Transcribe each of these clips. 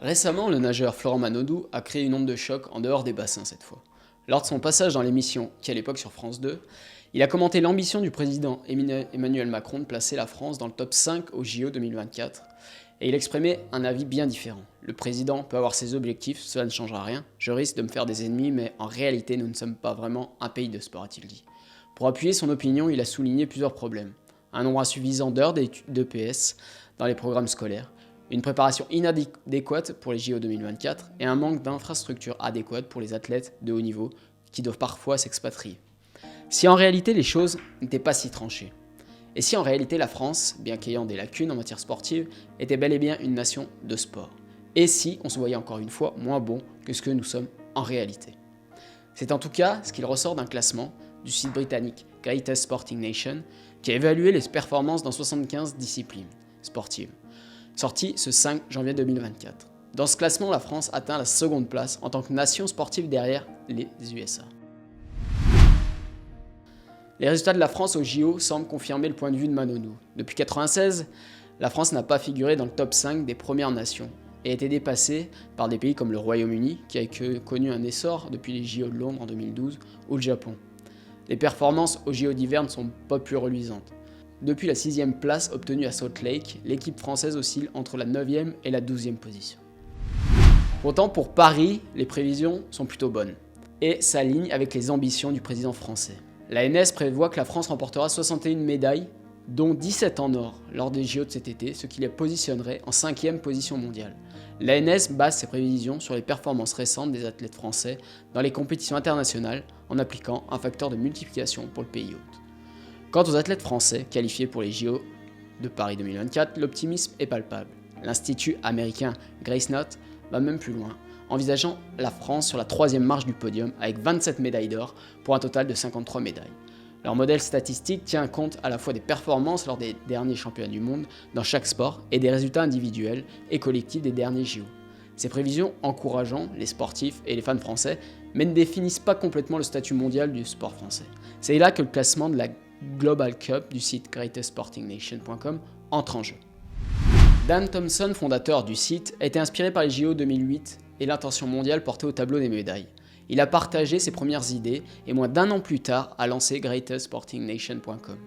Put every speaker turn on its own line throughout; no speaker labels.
Récemment, le nageur Florent Manodou a créé une onde de choc en dehors des bassins cette fois. Lors de son passage dans l'émission, qui à l'époque sur France 2, il a commenté l'ambition du président Emmanuel Macron de placer la France dans le top 5 au JO 2024, et il exprimait un avis bien différent. Le président peut avoir ses objectifs, cela ne changera rien, je risque de me faire des ennemis, mais en réalité nous ne sommes pas vraiment un pays de sport, a-t-il dit. Pour appuyer son opinion, il a souligné plusieurs problèmes. Un nombre insuffisant d'heures d'EPS dans les programmes scolaires, une préparation inadéquate pour les JO 2024 et un manque d'infrastructures adéquates pour les athlètes de haut niveau qui doivent parfois s'expatrier. Si en réalité les choses n'étaient pas si tranchées, et si en réalité la France, bien qu'ayant des lacunes en matière sportive, était bel et bien une nation de sport, et si on se voyait encore une fois moins bon que ce que nous sommes en réalité. C'est en tout cas ce qu'il ressort d'un classement du site britannique Greatest Sporting Nation qui a évalué les performances dans 75 disciplines sportives, sorti ce 5 janvier 2024. Dans ce classement, la France atteint la seconde place en tant que nation sportive derrière les USA. Les résultats de la France au JO semblent confirmer le point de vue de Manodou. Depuis 1996, la France n'a pas figuré dans le top 5 des premières nations et a été dépassée par des pays comme le Royaume-Uni, qui a connu un essor depuis les JO de Londres en 2012, ou le Japon. Les performances aux JO d'hiver ne sont pas plus reluisantes. Depuis la 6e place obtenue à Salt Lake, l'équipe française oscille entre la 9e et la 12e position. Pourtant, pour Paris, les prévisions sont plutôt bonnes et s'alignent avec les ambitions du président français. L'ANS prévoit que la France remportera 61 médailles, dont 17 en or lors des JO de cet été, ce qui les positionnerait en 5e position mondiale. L'ANS base ses prévisions sur les performances récentes des athlètes français dans les compétitions internationales en appliquant un facteur de multiplication pour le pays hôte. Quant aux athlètes français qualifiés pour les JO de Paris 2024, l'optimisme est palpable. L'Institut américain Grace Note va même plus loin, envisageant la France sur la 3e marche du podium avec 27 médailles d'or pour un total de 53 médailles. Leur modèle statistique tient compte à la fois des performances lors des derniers championnats du monde dans chaque sport et des résultats individuels et collectifs des derniers JO. Ces prévisions encourageant les sportifs et les fans français, mais ne définissent pas complètement le statut mondial du sport français. C'est là que le classement de la Global Cup du site greatestsportingnation.com entre en jeu. Dan Thompson, fondateur du site, a été inspiré par les JO 2008 et l'intention mondiale portée au tableau des médailles. Il a partagé ses premières idées et moins d'1 an plus tard a lancé greatestsportingnation.com.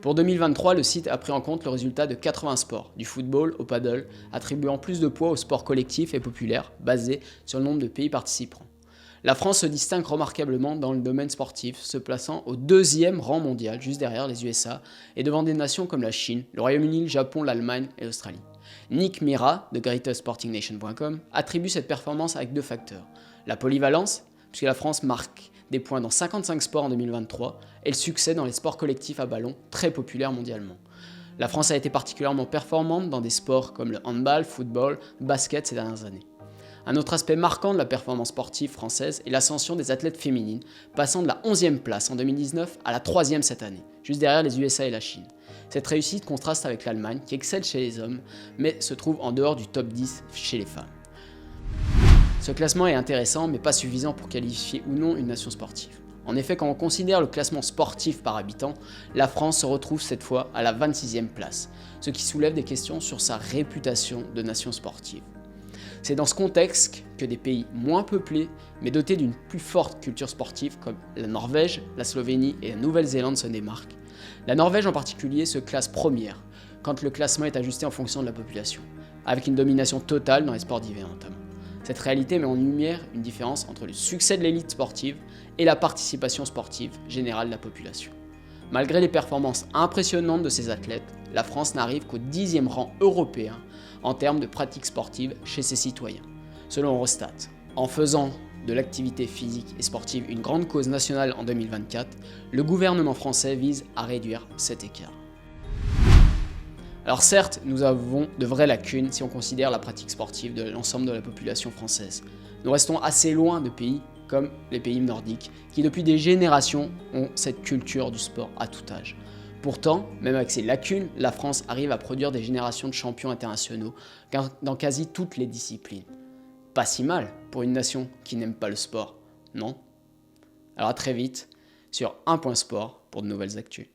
Pour 2023, le site a pris en compte le résultat de 80 sports, du football au paddle, attribuant plus de poids aux sports collectifs et populaires basés sur le nombre de pays participants. La France se distingue remarquablement dans le domaine sportif, se plaçant au 2e rang mondial, juste derrière les USA, et devant des nations comme la Chine, le Royaume-Uni, le Japon, l'Allemagne et l'Australie. Nick Mira, de greatestsportingnation.com, attribue cette performance avec 2 facteurs. La polyvalence, puisque la France marque des points dans 55 sports en 2023, et le succès dans les sports collectifs à ballon, très populaires mondialement. La France a été particulièrement performante dans des sports comme le handball, football, basket ces dernières années. Un autre aspect marquant de la performance sportive française est l'ascension des athlètes féminines, passant de la 11e place en 2019 à la 3e cette année, juste derrière les USA et la Chine. Cette réussite contraste avec l'Allemagne, qui excelle chez les hommes, mais se trouve en dehors du top 10 chez les femmes. Ce classement est intéressant, mais pas suffisant pour qualifier ou non une nation sportive. En effet, quand on considère le classement sportif par habitant, la France se retrouve cette fois à la 26e place, ce qui soulève des questions sur sa réputation de nation sportive. C'est dans ce contexte que des pays moins peuplés, mais dotés d'une plus forte culture sportive comme la Norvège, la Slovénie et la Nouvelle-Zélande se démarquent. La Norvège en particulier se classe première, quand le classement est ajusté en fonction de la population, avec une domination totale dans les sports d'hiver notamment. Cette réalité met en lumière une différence entre le succès de l'élite sportive et la participation sportive générale de la population. Malgré les performances impressionnantes de ces athlètes, la France n'arrive qu'au 10e rang européen en termes de pratiques sportives chez ses citoyens, selon Eurostat. En faisant de l'activité physique et sportive une grande cause nationale en 2024, le gouvernement français vise à réduire cet écart. Alors certes, nous avons de vraies lacunes si on considère la pratique sportive de l'ensemble de la population française. Nous restons assez loin de pays comme les pays nordiques, qui depuis des générations ont cette culture du sport à tout âge. Pourtant, même avec ces lacunes, la France arrive à produire des générations de champions internationaux dans quasi toutes les disciplines. Pas si mal pour une nation qui n'aime pas le sport, non? Alors à très vite sur Un Point Sport pour de nouvelles actus.